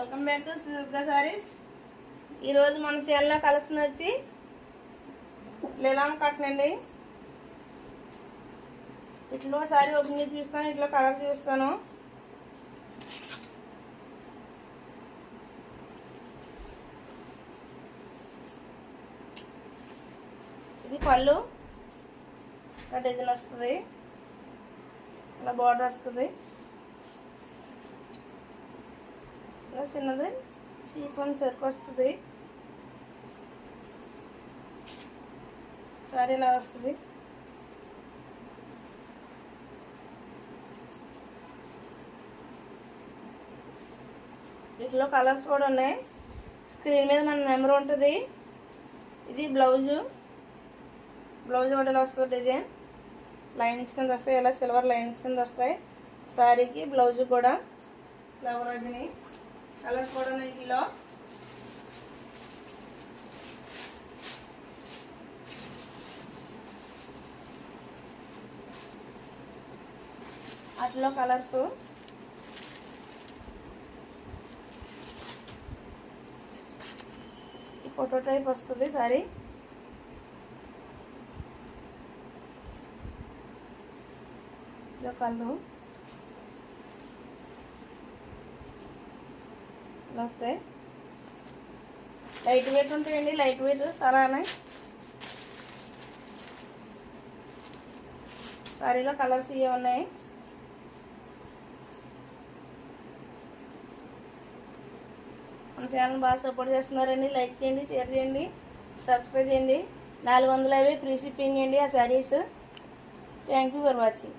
Welcome back to Shri Durga sarees. ఈరోజు మన ఛానల్లో కలెక్షన్ వచ్చి లీలాం కాటన్ అండి. ఇట్లో సారీ ఓపెన్ చేసి చూస్తాను, ఇట్లో కలర్ చూస్తాను. ఇది పళ్ళు ఇలా డిజైన్ వస్తుంది, ఇలా బార్డర్ వస్తుంది, ఇలా చిన్నది సీక్వెన్స్ వర్క్ వస్తుంది. సారీ ఇలా వస్తుంది. వీటిలో కలర్స్ కూడా ఉన్నాయి. స్క్రీన్ మీద మన నెంబర్ ఉంటుంది. ఇది బ్లౌజు కూడా ఇలా వస్తుంది. డిజైన్ లైన్స్ కింద వస్తాయి, ఇలా సిల్వర్ లైన్స్ కింద వస్తాయి. శారీకి బ్లౌజు కూడా ఫ్లవర్ అది కలర్స్ కూడా ఉన్నాయి. వీటిలో వాటిలో కలర్స్ ఈ ఫోటో టైప్ వస్తుంది. సారీ ఇదో కలరు ఇలా వస్తాయి. లైట్ వెయిట్ ఉంటాయండి, లైట్ వెయిట్ చాలానే. సారీలో కలర్స్ ఇవే ఉన్నాయి. మన ఛానల్ బాగా సపోర్ట్ చేస్తున్నారండి. లైక్ చేయండి, షేర్ చేయండి, సబ్స్క్రైబ్ చేయండి. 450 ఫ్రీ షిప్పింగ్ అండి ఆ saris. Thank you for watching.